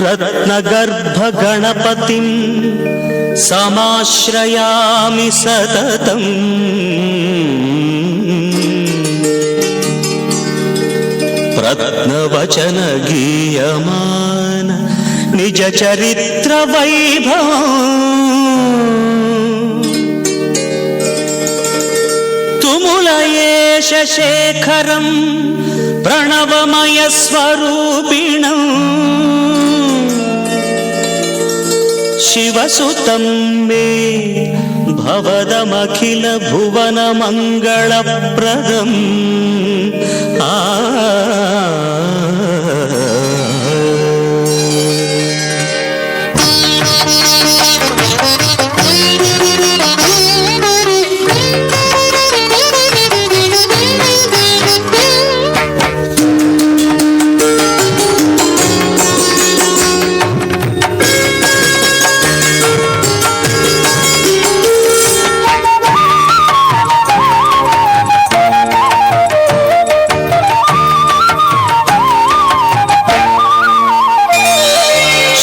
रत्नगर्भगणपतिं समाश्रयामि सततम् प्रत्नवचन गीयमान निज चरित्र वैभवम् तुमुलयेश शेखरं प्रणवमय स्वरूपिणम् शिवसुतं मे भवदमखिल भुवन मंगलप्रदम्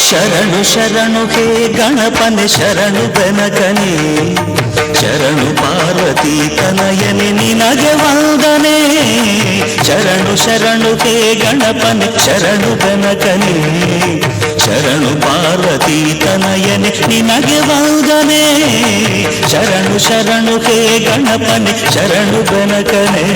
ಶರಣು ಶರಣು ಹೇ ಗಣಪನೆ ಶರಣು ಬೆನಕನೆ ಶರಣು ಪಾರ್ವತಿ ತನಯನೆ ನಿನಗೆ ವಂದನೆ ಶರಣು ಶರಣು ಹೇ ಗಣಪನೆ ಶರಣು ಬೆನಕನೆ ಶರಣು ಪಾರ್ವತಿ ತನಯನೆ ನಿನಗೆ ವಂದನೆ ಶರಣು ಶರಣು ಹೇ ಗಣಪನೆ ಶರಣು ಬೆನಕನೆ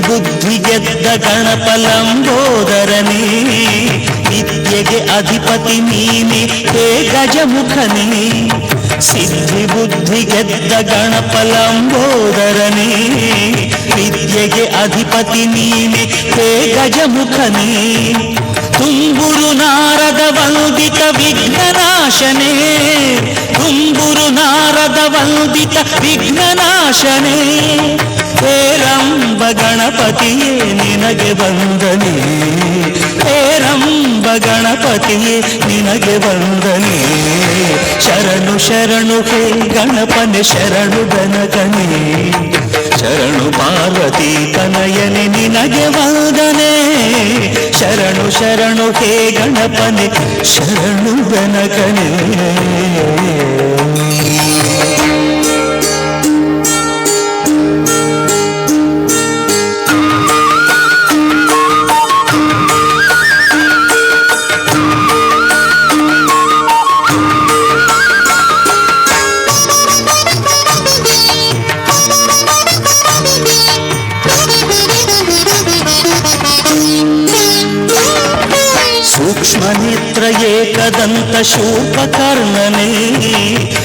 ಬುದ್ಧಿಗೆದ್ದ ಗಣಪಲಂಬೋದರನೇ ವಿದ್ಯೆಗೆ ಅಧಿಪತಿ ನೀನೆ ಹೇ ಗಜಮುಖನೇ ಸಿದ್ಧಿ ಬುದ್ಧಿಗೆದ್ದ ಗಣಪಲಂಬೋದರನೇ ವಿದ್ಯೆಗೆ ಅಧಿಪತಿ ನೀನೆ ಹೇ ಗಜಮುಖನೇ ತುಂಬುರು ನಾರದ ವಂದಿತ ವಿಘ್ನನಾಶನೇ ತುಂಬುರು ನಾರದ ವಂದಿತ ವಿಘ್ನನಾಶನೇ ಹೇರಂಬ ಗಣಪತಿಯೇ ನಿನಗೆ ವಂದನೆ ಹೇರಂಬ ಗಣಪತಿಯೇ ನಿನಗೆ ವಂದನೆ ಶರಣು ಶರಣು ಹೇ ಗಣಪನೆ ಶರಣು ಗಣಗಣೆ ಶರಣು ಪಾರ್ವತಿ ತನಯನೆ ನಿನಗೆ ವಂದನೆ ಶರಣು ಶರಣು ಹೇ ಗಣಪನೆ ಶರಣು ಗಣಗಣೆ सूक्ष्मनेत्र एकदंत शूर्पकर्णने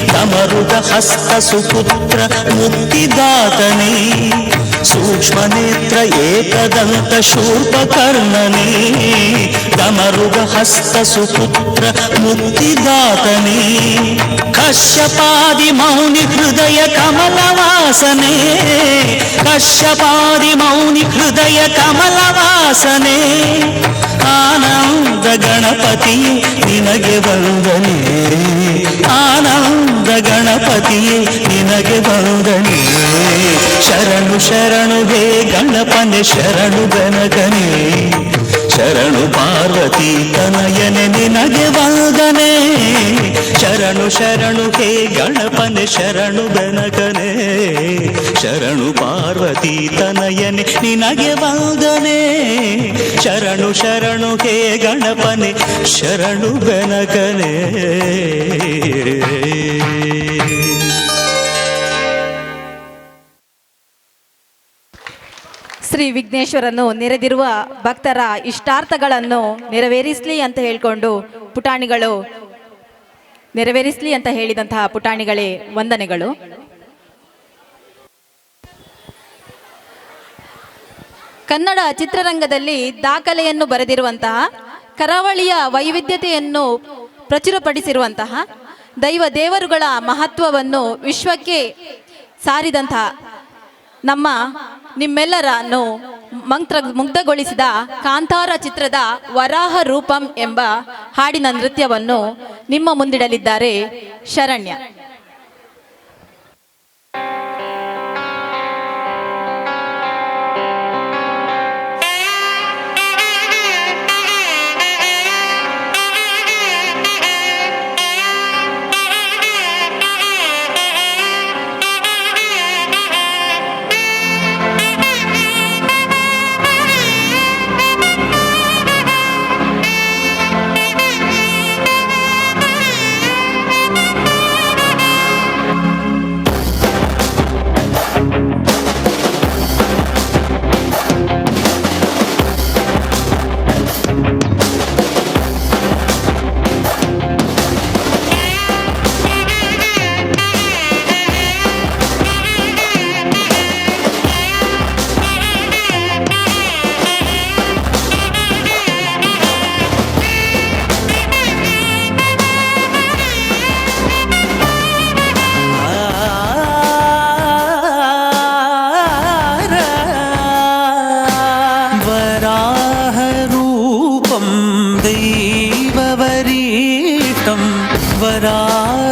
डमरुग हस्त सुपुत्र मुक्तिदातने सूक्ष्मनेत्र एकदंत शूर्पकर्णने डमरुग हस्त सुपुत्र मुक्तिदातने कश्यपादि मौनि हृदय कमलवासने कश्यपादि मौनि हृदय कमलवासने आनंद गणपति निनगे ವಂದನೆ आनंद गणपति निनगे ವಂದನೆ ಶರಣು ಶರಣು ಹೇ ಗಣಪನೆ ಶರಣು ಗಣಗಣೆ ಶರಣು ಪಾರ್ವತಿ ತನಯನೆ ನಿನಗೆ ವಂದನೆ ಶರಣು ಶರಣು ಹೇ ಗಣಪನೆ ಶರಣು ಗಣಗಣೆ ಶರಣು ಪಾರ್ವತಿ ತನಯನೆ ನಿನಗೆ ವಂದನೆ ಶರಣು ಶರಣು ಹೇ ಗಣಪನೆ ಶರಣು ಗಣಗಣೆ ಶ್ರೀ ವಿಘ್ನೇಶ್ವರನು ನೆರೆದಿರುವ ಭಕ್ತರ ಇಷ್ಟಾರ್ಥಗಳನ್ನು ನೆರವೇರಿಸಲಿ ಅಂತ ಹೇಳಿಕೊಂಡು ಪುಟಾಣಿಗಳು ನೆರವೇರಿಸಲಿ ಅಂತ ಹೇಳಿದಂತಹ ಪುಟಾಣಿಗಳೇ ವಂದನೆಗಳು. ಕನ್ನಡ ಚಿತ್ರರಂಗದಲ್ಲಿ ದಾಖಲೆಯನ್ನು ಬರೆದಿರುವಂತಹ ಕರಾವಳಿಯ ವೈವಿಧ್ಯತೆಯನ್ನು ಪ್ರಚುರಪಡಿಸಿರುವಂತಹ ದೇವರುಗಳ ಮಹತ್ವವನ್ನು ವಿಶ್ವಕ್ಕೆ ಸಾರಿದಂತಹ ನಿಮ್ಮೆಲ್ಲರನ್ನು ಮುಗ್ಧಗೊಳಿಸಿದ ಕಾಂತಾರ ಚಿತ್ರದ ವರಾಹ ರೂಪಂ ಎಂಬ ಹಾಡಿನ ನೃತ್ಯವನ್ನು ನಿಮ್ಮ ಮುಂದಿಡಲಿದ್ದಾರೆ ಶರಣ್ಯ.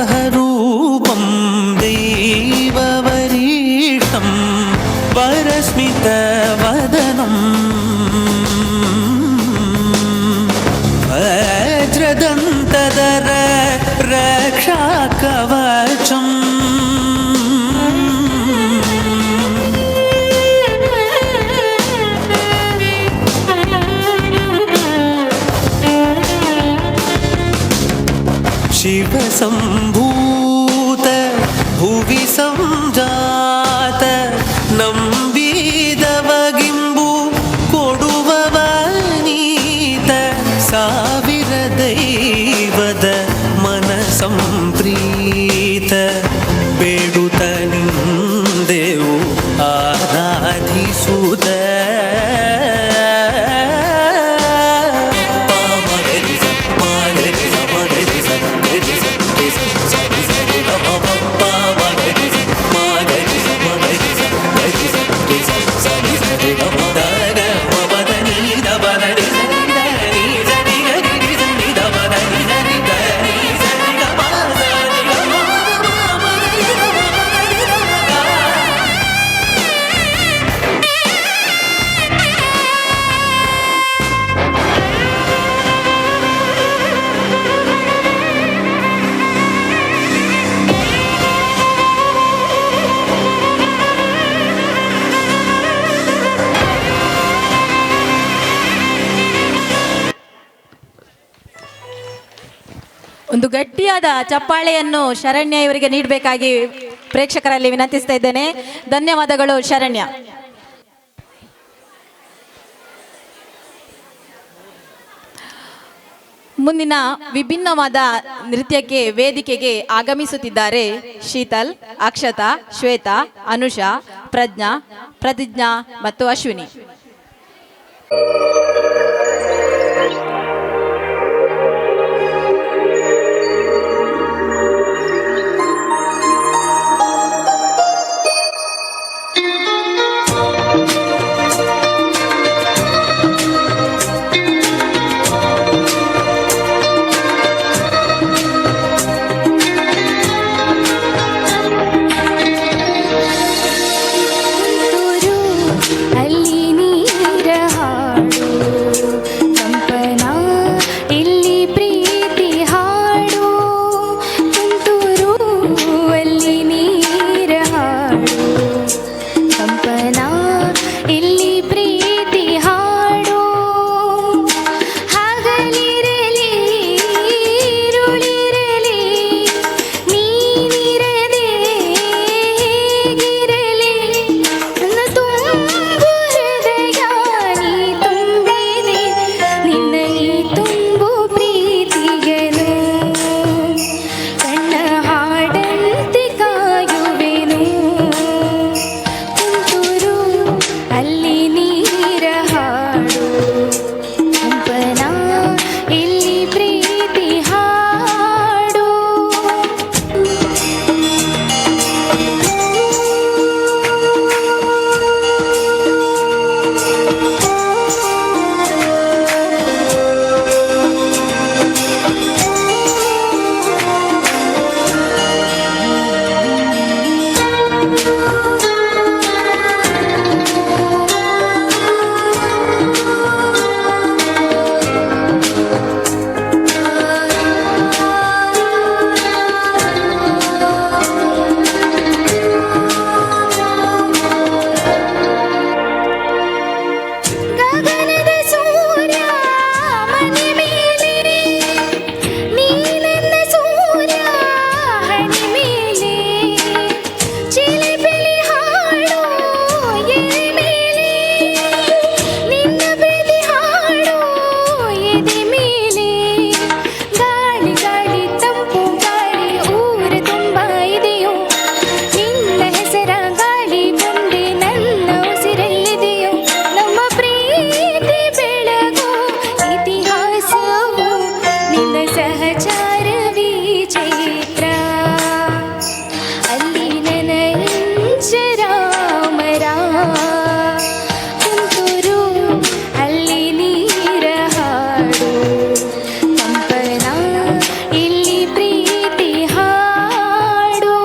वराहरूपं दैववरीष्टं वरस्मितवदनं वज्रदन्तधर रक्षाकवचम् शिवसम्भूत भुवि संजात ನಂಬಿದವಗಿಂಬು ಕೊಡುವವನೀತ ಸಾವಿರ ದೈವದ ಮನ ಸಂಪ್ರೀತ ಬೇಡುತ್ತ ನಿಂದೆವು ಆರಾಧಿಸುತ್ತ ಒಂದು ಗಟ್ಟಿಯಾದ ಚಪ್ಪಾಳೆಯನ್ನು ಶರಣ್ಯ ಇವರಿಗೆ ನೀಡಬೇಕಾಗಿ ಪ್ರೇಕ್ಷಕರಲ್ಲಿ ವಿನಂತಿಸ್ತಾ ಇದ್ದೇನೆ. ಧನ್ಯವಾದಗಳು ಶರಣ್ಯ. ಮುಂದಿನ ವಿಭಿನ್ನವಾದ ನೃತ್ಯಕ್ಕೆ ವೇದಿಕೆಗೆ ಆಗಮಿಸುತ್ತಿದ್ದಾರೆ ಶೀತಲ್, ಅಕ್ಷತಾ, ಶ್ವೇತಾ, ಅನುಷಾ, ಪ್ರಜ್ಞಾ, ಪ್ರತಿಜ್ಞಾ ಮತ್ತು ಅಶ್ವಿನಿ. ಅಲ್ಲಿ ನೀರ ಹಾಡು ಸಹಚಾರವೇ ಚೈತ್ರ ಅಲ್ಲಿ ನನಂಚರಾಮರ ತುಂತುರು ಅಲ್ಲಿ ನೀರ ಹಾಡು ಕಂಪನ ಇಲ್ಲಿ ಪ್ರೀತಿ ಹಾಡು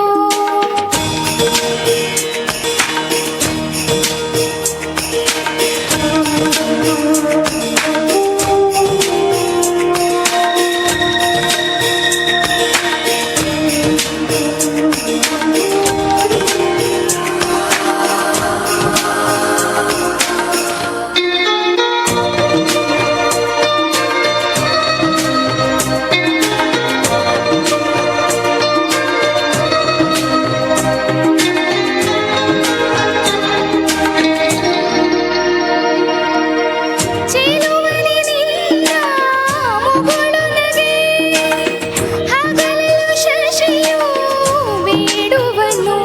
ಚೆಲುವನೆ ನಿನ್ನ ಮುಗುಳುನಗೆ ಹಗಲಲು ಶಶಿಯು ಬೇಡುವನು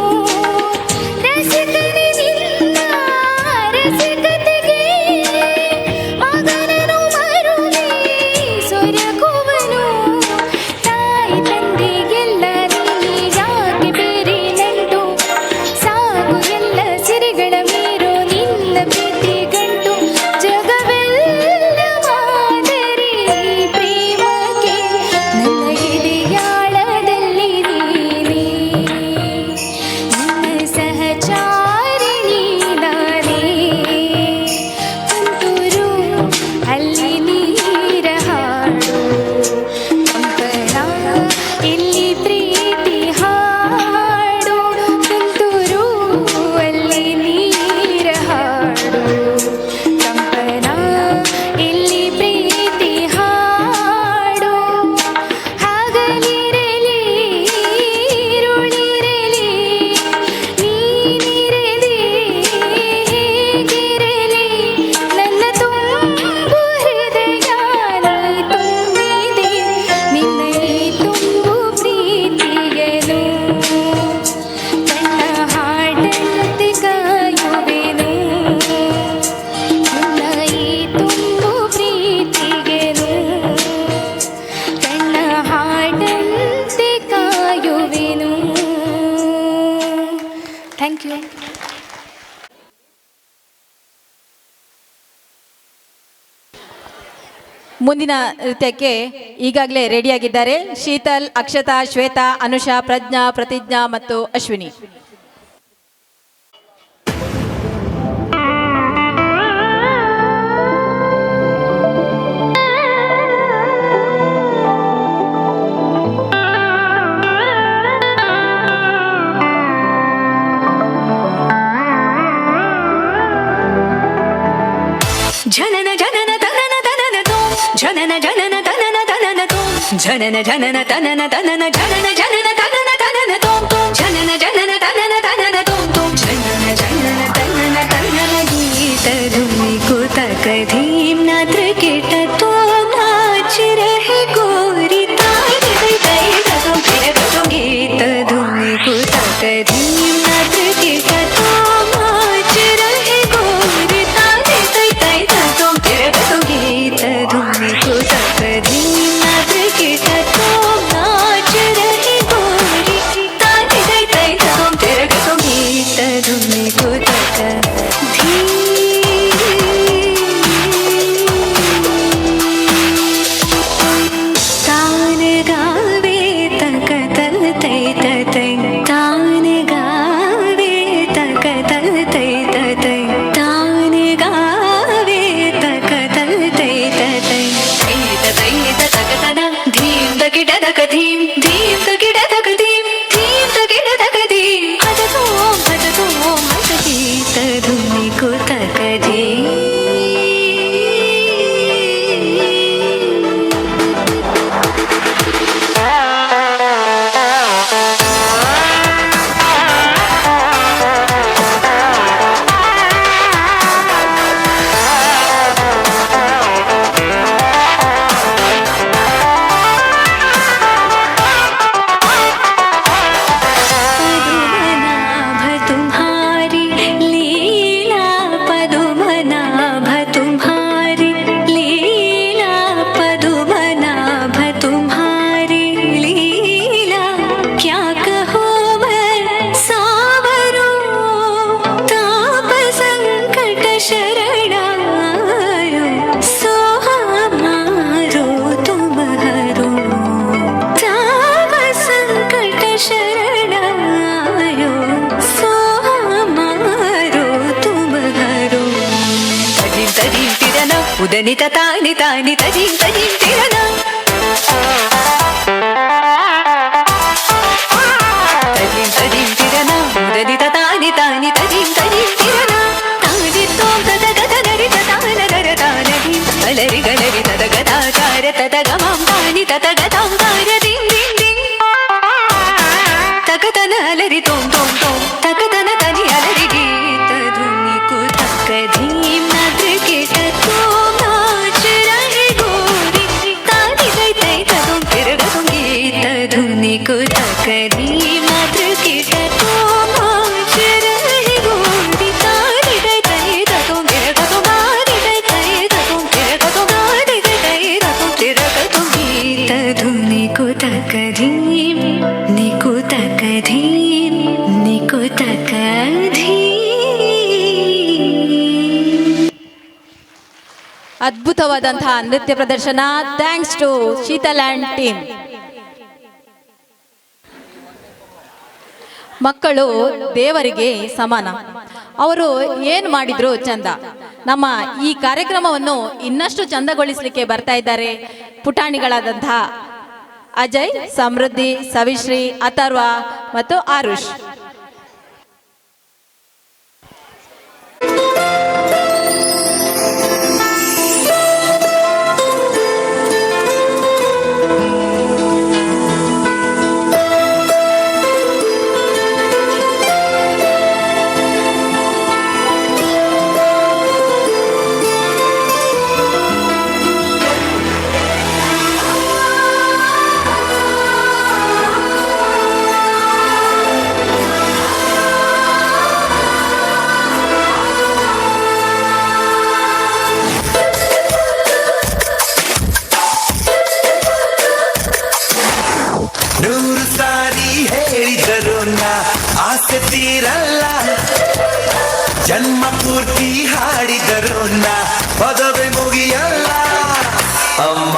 ರಸಿಕನೆ ನಿನ್ನ ರಸಿಕತೆಗೆ ಮಗನನು ಮರುಳಿ ಸೊರಗುವನು ತಾಯಿ ತಂದೆಗೆಲ್ಲ ನೀಯಾಕೆ ಬೇರೆ ನಂಟು ಸಾಗು ಎಲ್ಲ ಸಿರಿಗಳ ಮೀರು ನಿನ್ನ ಪ್ರೀತಿ ಗಂಟು ಜಗವೆಲ್ಲ ಮಾದರಿ ಪ್ರೇಮಕ್ಕೆ ನನ್ನ ಎದೆಯಾಳದಲ್ಲಿ ನೀನೇ ನಿನ್ನ ಸಹಚಾರಿಣಿ ನಾನೇ ತುಂತುರು ಅಲ್ಲಿ ನೀರ ಹಾಡು ಕಂಪನ ಇಲ್ಲಿ ಪ್ರೀತಿ ಹಾಡು ತುಂತುರು ಅಲ್ಲಿ ನೀರ ಹಾಡು ಕಂಪನ ಇಲ್ಲಿ ಪ್ರೀತಿ ಹಾಡು ಹಗಲಿರಲಿ ಇರುಳಿರಲಿ ನೀನಿರಲಿ ಹೇಗಿರಲಿ ನನ್ನ ತುಂಬು ಹೃದಯ ನೀ ತುಂಬಿದೆ ನಿನ್ನ ಈ ತುಂಬು ಪ್ರೀತಿಯನು ಕಣ್ಣ ಹಾಡಂತೆ ಕಾಯುವೆನು ನಿನ್ನ ಈ ತುಂಬು ಪ್ರೀತಿಗೆನು ಕಣ್ಣ ಹಾಡಂತೆ ಕಾಯುವೆನು. Thank you. ಮುಂದಿನ ನೃತ್ಯಕ್ಕೆ ಈಗಾಗಲೇ ರೆಡಿಯಾಗಿದ್ದಾರೆ ಶೀತಲ್, ಅಕ್ಷತಾ, ಶ್ವೇತಾ, ಅನುಷಾ, ಪ್ರಜ್ಞಾ, ಪ್ರತಿಜ್ಞಾ ಮತ್ತು ಅಶ್ವಿನಿ. ಜನನ ಜನನ ತನನ ತನನ ತೋಂ ಜನನ ಜನನ ತನನ ತನನ ತೋಂ ಜನನ ಜನನ ತನನ ತನನ ಜನನ ಜನನ ತನನ ತನನ ತೋಂ ತೋಂ ಜನನ ಜನನ ತನನ ತನನ ತೋಂ ತೋಂ ಜನನ ಜನನ ತನನ ತನನ ಗೀತ ಧುನಿ ಕುತಕ धीम नात्र केट तो नाच रहे गोरी ताई ताई ताई तो फिर तो गीत धुनी कुतक धीम नात्र केट तो नाच रहे गोरी ताई ताई ताई तो फिर तो गीत धुनी कुतक धीम नात्र केट तो नाच रहे गोरी ताई ताई ताई तो फिर तो गीत धुनी कुतक धीम ಮುದನಿತ ತಾನಿ ತಾನಿ ತಜಿಂ ತಜಿಂ ತಿರನ ತಜಿಂ ತಜಿಂ ತಿರನ ಮುದನಿತ ತಾನಿ ತಾನಿ ತಜಿಂ ತಜಿಂ ತಿರನ ತಾನಿ ತೋಂ ತದ ಗದ ನರಿ ತಾನ ನರ ತಾನದಿ ಗಲರಿ ಗಲರಿ ತದ ಗದಾಚಾರ ತದ ಗಮಂ ತಾನಿ ತದ ಗದಾಂ ತಾರ ದಿಂ ದಿಂ ದಿಂ ತಗತನ ಅಲರಿ ತೋಂ ತೋಂ ತೋಂ ತಗತನ ತನಿ ಅಲರಿ ಗೀತ ಧ್ವನಿ ಕು ತಕ್ಕ ಧೀಂ ನದ್ರ ಕೇಟ ತೋಂ ನಾಚ ರಹೆ ಗೋರಿ ತಾನಿ ತೈ ತೈ ತೋಂ ತಿರಗ ತೋಂ ಗೀತ ಧ್ವನಿ ಕು ತಕ್ಕ ಧೀಂ ನದ್ರ ಕೇಟ ತೋಂ ನಾಚ ರಹೆ ಗೋರಿ ತಾನಿ ತೈ ತೈ ತೋಂ ತಿರಗ ತೋಂ ನಾದಿ ತೈ ತೈ ತೋಂ ತಿರಗ ತೋಂ ನಾದಿ ತೈ ತೈ ತೋಂ ತಿರಗ ತೋಂ ಗೀತ ಧ್ವನಿ ಕು ತಕ್ಕ ಧೀಂ ನಿಕು ತಕ್ಕ ಧೀಂ ನಿಕು ತಕ್ಕ ಅದ್ಭುತವಾದಂತಹ ನೃತ್ಯ ಪ್ರದರ್ಶನ. Thanks to Sheetal and team. ಮಕ್ಕಳು ದೇವರಿಗೆ ಸಮಾನ. ಅವರು ಏನು ಮಾಡಿದ್ರು ಚಂದ. ನಮ್ಮ ಈ ಕಾರ್ಯಕ್ರಮವನ್ನು ಇನ್ನಷ್ಟು ಚಂದಗೊಳಿಸಲಿಕ್ಕೆ ಬರ್ತಾ ಇದ್ದಾರೆ ಪುಟಾಣಿಗಳಾದಂತಹ ಅಜಯ್, ಸಮೃದ್ಧಿ, ಸವಿಶ್ರೀ, ಅಥರ್ವ ಮತ್ತು ಆರುಷ್. ನೂರು ಸಾರಿ ಹೇಳಿದರು ನಾ ಆಸೆ ತೀರಲ್ಲ, ಜನ್ಮ ಪೂರ್ತಿ ಹಾಡಿದರು ನಾ ಪದವೇ ಮುಗಿಯಲ್ಲ. ಅಮ್ಮ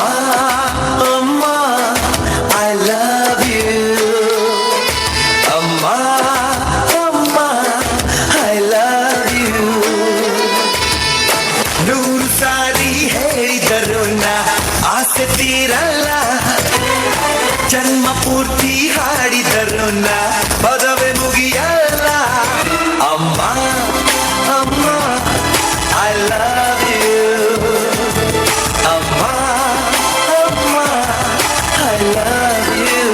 ಅಮ್ಮ ಐ ಲವ್ ಯು, ಅಮ್ಮ ಅಮ್ಮ ಐ ಲವ್ ಯು. ನೂರು ಸಾರಿ ಹೇಳಿದರು ನಾ ಆಸೆ ತೀರಲ್ಲ, ಜನ್ಮ ಪೂರ್ತಿ ಹಾಡಿದರು ನಾ ಪದವೇ ಮುಗಿಯಲ್ಲ. ಅಮ್ಮ ಅಮ್ಮ ಐ ಲವ್ ಯು, ಅಮ್ಮ ಅಮ್ಮ ಐ ಲವ್ ಯು.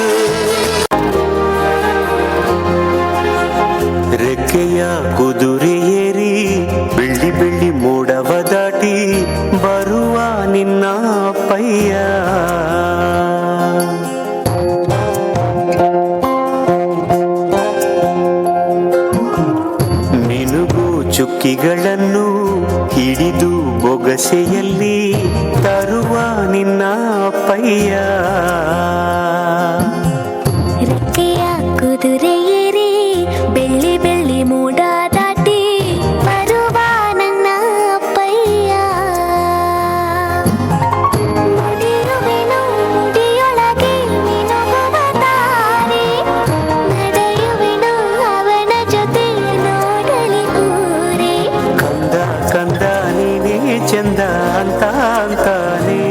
ರೆಕ್ಕೆಯ ಕುದುರೆ ಏರಿ ಬೆಳ್ಳಿ ಬೆಳ್ಳಿ ಮೋಡವ ದಾಟಿ ಬರುವ ನಿನ್ನ ಪಯ್ಯ, ಚುಕ್ಕಿಗಳನ್ನು ಹಿಡಿದು ಬೊಗಸೆಯಲ್ಲಿ ತರುವ ನಿನ್ನ ಪಯ್ಯ. ರೆಕ್ಕೆಯ ಕುದುರೆ ಏರಿ ಬೆಳ್ಳಿ ಬೆಳ್ಳಿ ಮೋಡ ದಾಟಿ ಬರುವ ನನ್ನ ಪಯ್ಯ. ಮುಡಿಯುವೆನು ಮುಡಿಯೊಳಗೆ ಮಿನುಗುವ ತಾರೆ, ನಡೆಯುವೆನು ಅವನ ಜೊತೆ ನೋಡಲಿ ಊರೇ. ಕಂದ ಕಂದ ನೀನೇ ಚಂದ ಅಂತ ಅಂತಾನೆ,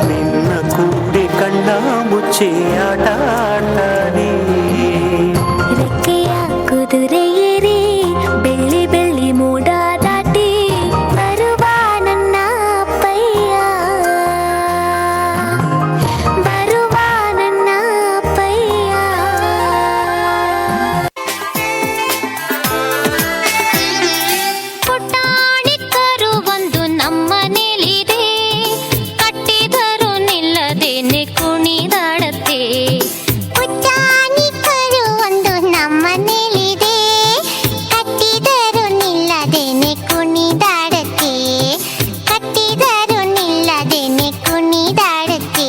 ನಿನ್ನ ಕೂಡಿ ಕಣ್ಣ ಮುಚ್ಚಿ ಆಟ ಆಡ್ತಾನೆ. ರೆಕ್ಕೆಯ ಕುದುರೆ ಏರಿ ಬೆಳ್ಳಿ ಬೆಳ್ಳಿ ಮೋಡ ದಾಟಿ ಬರುವ ನನ್ನ ಪಯ್ಯ, ಬರುವ ನನ್ನ ಪಯ್ಯ. ಪುಟಾಣಿಕರು ಒಂದು ನಮ್ಮನೇಲಿದೆ, ಕಟ್ಟಿದರು ನಿಲ್ಲದೇನೆ ಕುಣಿದಾಡತ್ತೆ. ಪುಟಾಣಿಕರು ಒಂದು ನಮ್ಮನೇಲಿದೆ, ಕಟ್ಟಿದರು ನಿಲ್ಲದೇನೆ ಕುಣಿದಾಡತ್ತೆ, ಕಟ್ಟಿದರು ನಿಲ್ಲದೇನೆ ಕುಣಿದಾಡತ್ತೆ.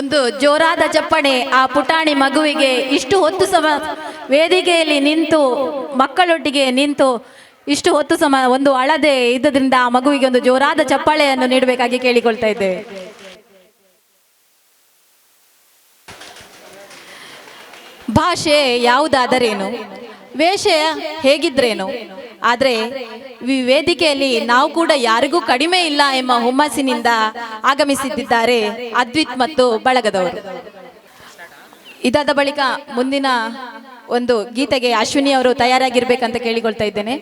ಒಂದು ಜೋರಾದ ಚಪ್ಪಣೆ ಆ ಪುಟಾಣಿ ಮಗುವಿಗೆ ಇಷ್ಟು ಹೊತ್ತು ವೇದಿಕೆಯಲ್ಲಿ ನಿಂತು ಮಕ್ಕಳೊಟ್ಟಿಗೆ ನಿಂತು ಇಷ್ಟು ಹೊತ್ತು ಒಂದು ಅಳದೆ ಇದ್ದದ್ರಿಂದ ಆ ಮಗುವಿಗೆ ಒಂದು ಜೋರಾದ ಚಪ್ಪಾಳೆಯನ್ನು ನೀಡಬೇಕಾಗಿ ಕೇಳಿಕೊಳ್ತಾ ಇದ್ದೇವೆ. ಭಾಷೆ ಯಾವುದಾದರೇನು, ವೇಷ ಹೇಗಿದ್ರೇನು, ಆದರೆ ಈ ವೇದಿಕೆಯಲ್ಲಿ ನಾವು ಕೂಡ ಯಾರಿಗೂ ಕಡಿಮೆ ಇಲ್ಲ ಎಂಬ ಹುಮ್ಮಸ್ಸಿನಿಂದ ಆಗಮಿಸಿದ್ದಾರೆ ಅದ್ವಿತ್ ಮತ್ತು ಬಳಗದವರು. ಇದಾದ ಬಳಿಕ ಮುಂದಿನ ಒಂದು ಗೀತೆಗೆ ಅಶ್ವಿನಿ ಅವರು ತಯಾರಾಗಿರ್ಬೇಕಂತ ಕೇಳಿಕೊಳ್ತಾ ಇದ್ದೇನೆ.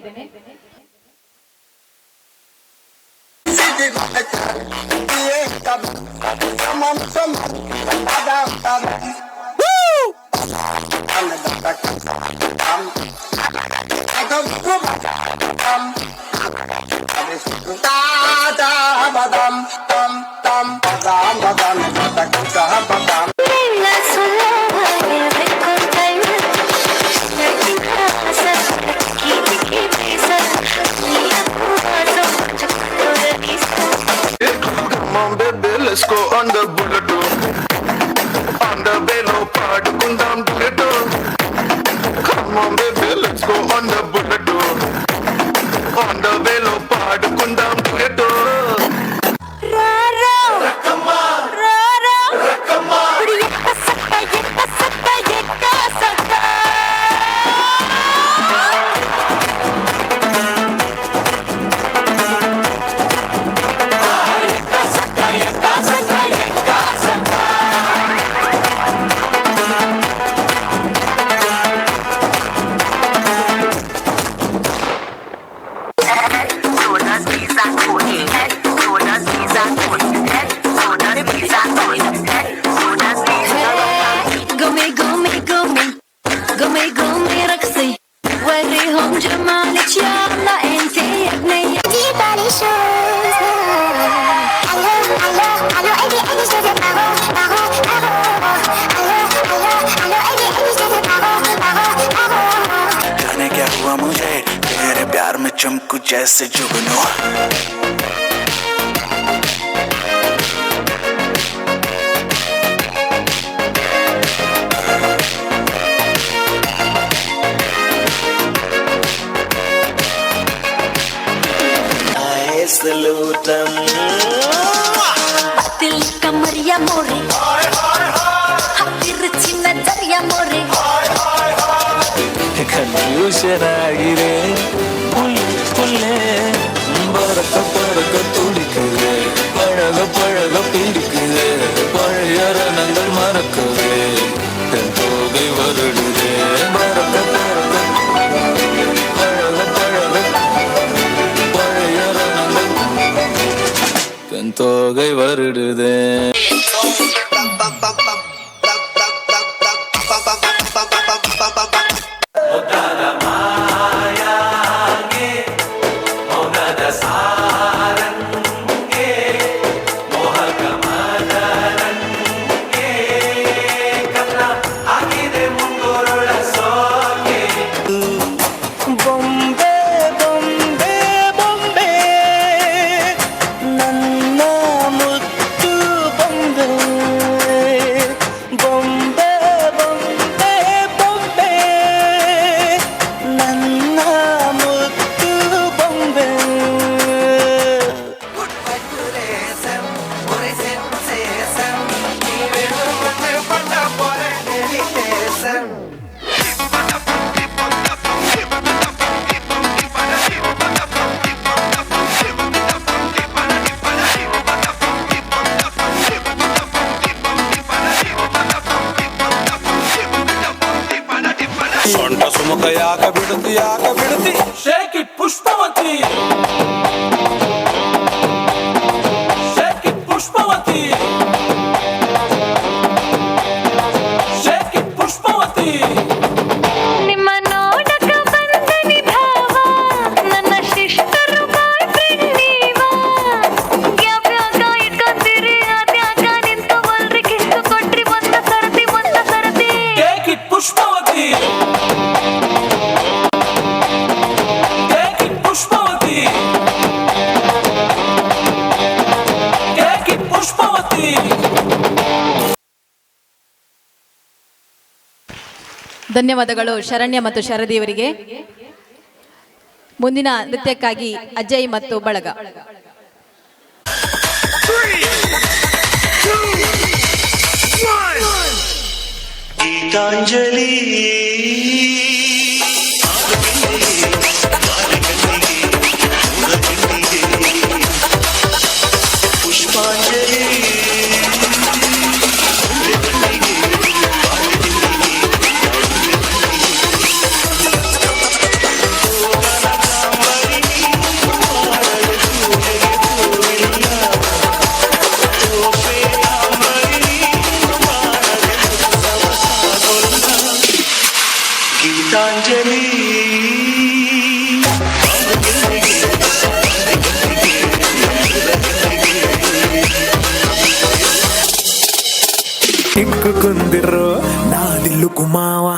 Let's go on the bullet, on the velo, paadukundam bullet. Come on baby, let's go on the bullet, on the velo, paadukundam bullet. Rara, Rakama, Rara, Rakama, yekka sakka, yekka sakka, yekka sakka. जाने क्या हुआ मुझे तेरे प्यार में चमकू जैसे जुगनू. दिल कमरिया मोरे तिरछी नजरिया मोरे ಕನ್ಫ್ಯೂಷನ್ ಆಗಿದೆ ಪುಲ್ಲೆ ಬರಕ ಬರಕ ತುಡಿக்குது பழக பழக பிடிக்குது பழையற நங்கள் மறக்குது தோகை வருடுது பரக்க பரக்க பழக பழக பழையற நங்கள் தோகை வருடுது. ಸೊಂಟ ಸುಮುಖ ಯಾಕ ಬಿಡುತ್ತಿ shake it Pushpavati, shake it Pushpavati, shake it Pushpavati. ನಿಮ್ಮ ನೋಡಕ ಬಂದನಿ ಭಾವ ನನ್ನ ಶಿಷ್ಟರು ಬಾಯ್ ಫ್ರೆಂಡ್ ನೀವ ಗ್ಯಾಪ್ಯಾಗ ಇಟ್ಕೊಂತೀರಿ ಅದ್ಯಾಕ ನಿಂತ್ಕೊವಲ್ರಿ ಕಿತ್ತು ಕೊಟ್ರಿ ಒಂದ ಸರತಿ shake it Pushpavati, shake it Pushpavati, shake it Pushpavati. ಧನ್ಯವಾದಗಳು ಶರಣ್ಯ ಮತ್ತು ಶರದಿಯವರಿಗೆ. ಮುಂದಿನ ನೃತ್ಯಕ್ಕಾಗಿ ಅಜಯ್ ಮತ್ತು ಬಳಗ. ಗೀತಾಂಜಲಿ ಪುಷ್ಪಾಂಜಲಿ ಗೀತಾಂಜಲಿ తిక్కుకుందిర్రో నా దిల్లు కుమావా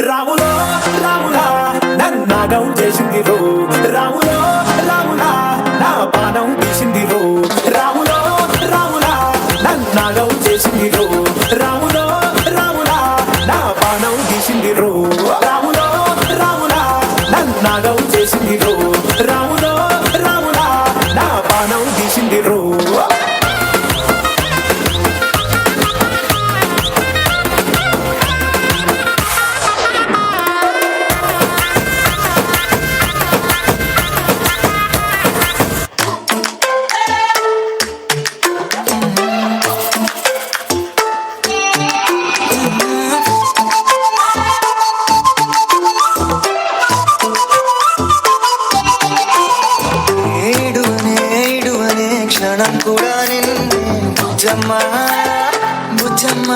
రాములో రాములా నన్నాగం చేసిందిరో రాములో రాములా నా పానం తీసిందిరో రాములో రాములా నన్నాగం చేసిందిరో రాములో రాములా నా పానం తీసిందిరో రాములో రాములా నన్నాగం చేసిందిరో రాములో రాములా నా పానం తీసిందిరో. క్షణం కూడా నిన్ను బుజ్జమ్మ బుజ్జమ్మ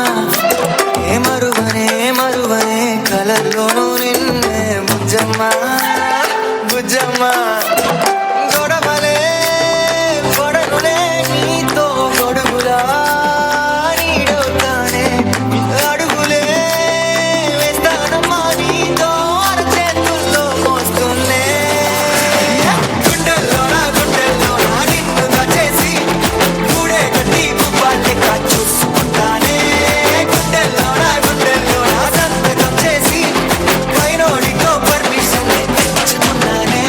ఏ మరువనే కలల్లోనూ నిన్నే బుజ్జమ్మ బుజ్జమ్మ గొడవలే గొడవలే నీతో గొడుగులా నీడవుతానే అడుగులే వేస్తానమ్మా నీతో అరచేతుల్లో మోస్తున్నే గుండెల్లోనా నిన్నుగా చేసి గూడే కట్టి గువ్వాలెక్క చూసుకుంటానే గుండెల్లోనా సంతకం చేసి పైనోడితో పర్మిషన్ తెచ్చుకున్నానే.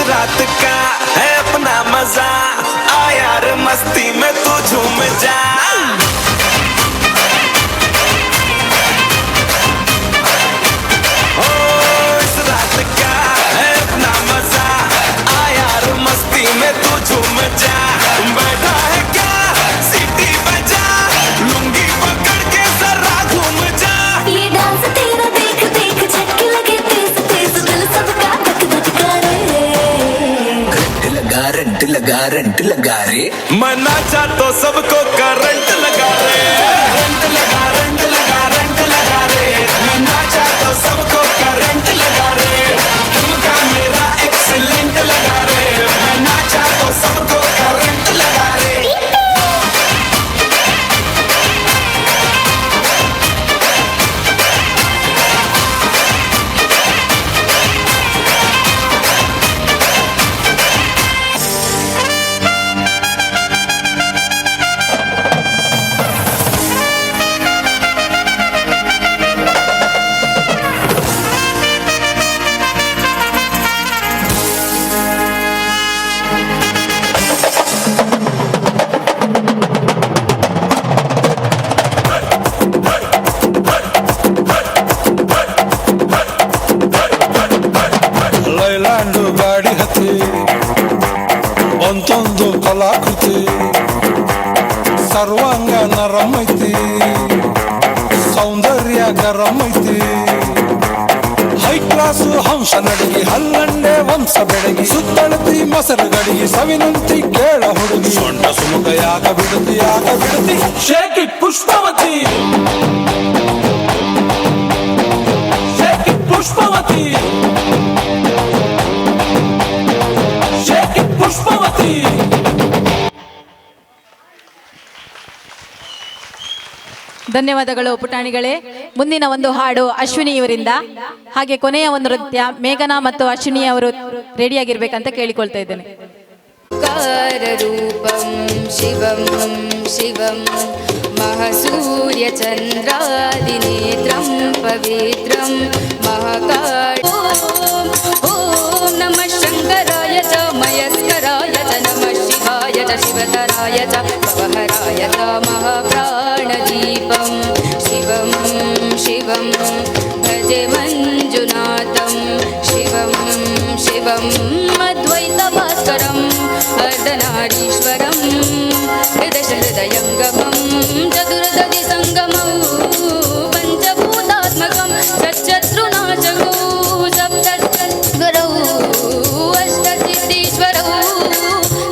रात का है अपना मजा आ यार मस्ती में तू झूम जा ओ इस रात का है अपना मजा आ यार मस्ती में तू झूम जा बैठा है क्या सीटी बजा लुंगी पकड़ के जरा घूम जा ये डांस तेरा देख देख झटके लगे तेज तेज दिल सबका धक धक करे करंट लगा रे मैं नाचा तो सबको करंट लगा रे करंट लगा रे मैं नाचा तो सबको करंट लगा रे तुमका मेरा एक्सीलेंट लगा रे मैं नाचा तो सबको करंट लगा रे. ಲೈಲ್ಯಾಂಡ್ ಗಾಡಿ ಹತ್ತಿ ಒಂದೊಂದು ಕಲಾಕೃತಿ ಸರ್ವಾಂಗ ನರಮೈತಿ ಸೌಂದರ್ಯ ಗರಂ ಐತಿ. ಹೈ ಕ್ಲಾಸ್ ಹಂಸ ನಡಿಗೆ ಹಲ್ಲಂಡೆ ವಂಶ ಬೆಳಗಿ ಸುತ್ತಳತಿ ಮೊಸರು ಗಡಿಗೆ ಸವಿನಂತಿ ಕೇಳ ಹುಡುಗಿ ಸೊಂಟ ಸುಮುಖ ಯಾಕ ಬಿಡುತ್ತಿ shake it Pushpavati shake it Pushpavati shake it Pushpavati. ಧನ್ಯವಾದಗಳು ಪುಟಾಣಿಗಳೇ. ಮುಂದಿನ ಒಂದು ಹಾಡು ಅಶ್ವಿನಿ ಇವರಿಂದ, ಹಾಗೆ ಕೊನೆಯ ಒಂದು ನೃತ್ಯ ಮೇಘನಾ ಮತ್ತು ಅಶ್ವಿನಿ ಅವರು ರೆಡಿಯಾಗಿರ್ಬೇಕಂತ ಕೇಳಿಕೊಳ್ತಾ ಇದ್ದೇನೆ. ರೂಪಂ ಶಿವಂ ಶಿವಂ ಮಹಾಸೂರ್ಯಚಂದ್ರಾದಿನೇತ್ರಂ ಪವಿತ್ರಂ ಮಹಾಕಾಳ. ಓಂ ನಮಃ ಶಂಕರಾಯ ಚ ಮಯಸ್ಕರಾಯ ಚ ನಮಃ ಶಿವಾಯ ಚ ಶಿವತರಾಯ ಚ ಭವಹರಾಯ ಚ ಮಹಾಪ್ರಾಣದೀಪಂ ಶಿವಂ ಶಿವಂ ಭಜೆ ಮಂಜುನಾಥಂ ಶಿವಂ ಶಿವಂ ಅದ್ವೈತ ಭಾಸ್ಕರಂ अर्धनारीश्वरं हृदयङ्गमं चतुर्दधि संगमं पञ्चभूतात्मकं सच्चत्रुनाशकौ सप्तगुरौ अष्टसिद्धीश्वरौ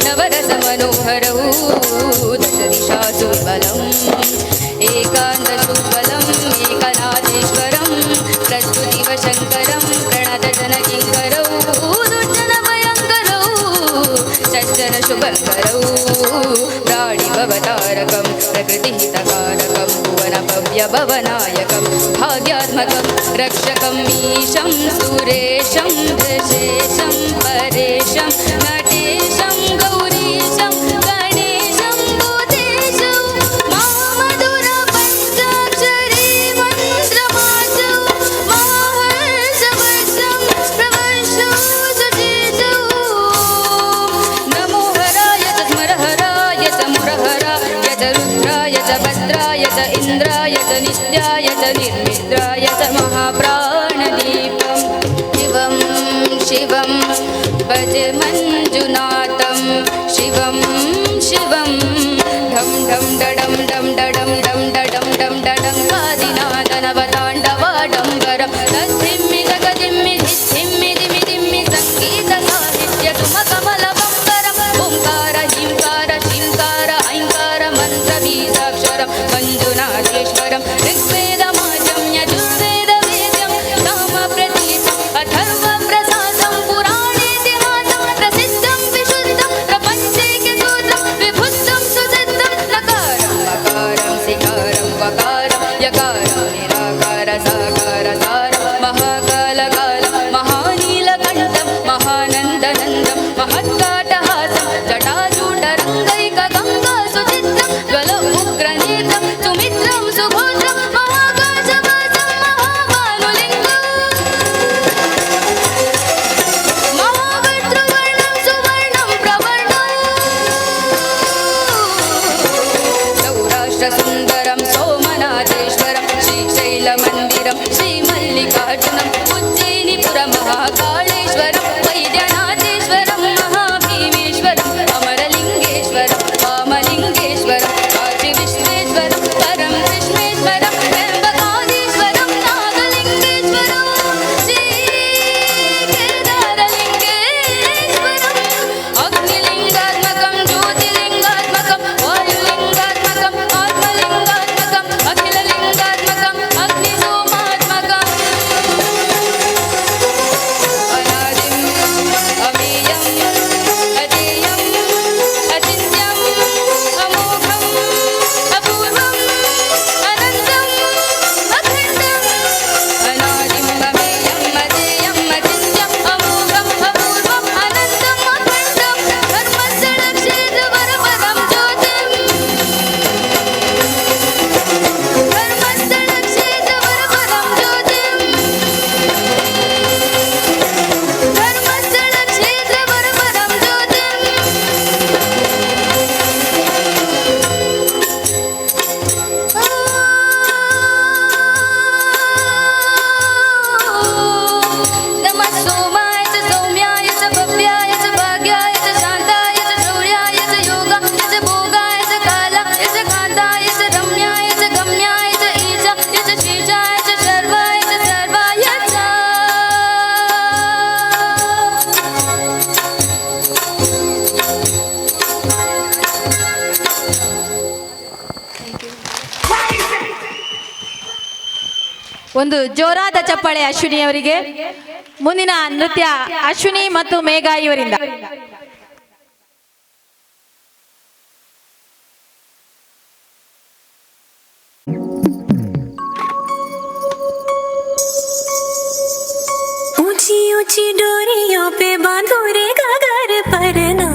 नवरसमनोहरौ दशदिशासु बलम् एकान्तशुबलम् एकनाथेश्वरं प्रस्तुतिव शङ्करं प्रणतजनकिङ्करौ सज्जन शुभङ्करौ प्राणिभवतारकं प्रकृतिहितकारकं भुवनभव्यभवनायकं भाग्यात्मकं रक्षकं ईशं सुरेशं दशेशं परेशं नटेशं गौरीशं गणेशं भूतेशं महामधुरपञ्चाक्षरी मन्त्रमाचौ महाहर्षवर्षं प्रवर्षौ सुचेतौ. रुद्राय च भद्राय च इन्द्राय च नित्याय च निर्मित्राय च महाप्राणदीपं शिवं शिवं भजे मञ्जुनाथं शिवं शिवं ढं ढं डडं डं डडं डं डडं डं डडं वादिनादनवताण्डवाडम्बरं तद्धिम्मि जगदिम्मि धिम्मि दिमि दिम्मि सङ्गीतसाहित्य सुमकमलबम्बरम् ओङ्कार हीङ्कार शीङ्कार ऐङ्कार मन्त्रबीजाक्षरं मञ्जुनाथेश्वरं ऋग्वेदमाजं यजुर्वेदवेद्यं सामप्रतीतं अथर्वप्रसादं पुराणेतिहासं प्रसिद्धं विशुद्धं प्रपञ्चैकसूत्रं विभुद्धं सुसिद्धं नकारं मकारं सिकारं वकारं यकारं निराकार साकार सारं महाकालकालं महानीलकण्ठं महानन्दनन्दं महत्काटहासं जटाजूटरङ्गैकगङ्गा सुचित्रं ज्वल उग्रनेत्रं सुमित्रं सुभद्रं महाकाशवासं महाभानुलिङ्गं महाभद्रवर्णं सुवर्णं प्रवर्णं सौराष्ट्रसुन्दरं सोमनाथेश्वरं श्रीशैलमन्दिरं श्रीमल्लिकार्जुनं उज्जयिनीपुरमहाकाळेश्वरं वैद्यनाथेश्वरं महाभीमेश्वरं अमरलिङ्गेश्वरं वामलिङ्गेश्वरं काशीविश्वेश्वरं परं कृष्णेश्वरं त्र्यम्बकाधीश्वरं नागलिङ्गेश्वरं श्रीकेदारलिङ्गेश्वरम् अग्निलिङ्गात्मकं ज्योतिलिङ्गात्मकं वायुलिङ्गात्मकम् आत्मलिङ्गात्मकम् अखिललिङ्गात्मकम् अग्निसोमात्मकम् अनादिम् अमेयम् अजेयम् अचिन्त्यम् अमोघम् अपूर्वम् ಒಂದು ಜೋರಾದ ಚಪ್ಪಾಳೆ ಅಶ್ವಿನಿ ಅವರಿಗೆ. ಮುಂದಿನ ನೃತ್ಯ ಅಶ್ವಿನಿ ಮತ್ತು ಮೇಘ ಇವರಿಂದ. ऊंची ऊंची डोरियों पे बांधो रे गागर पर ना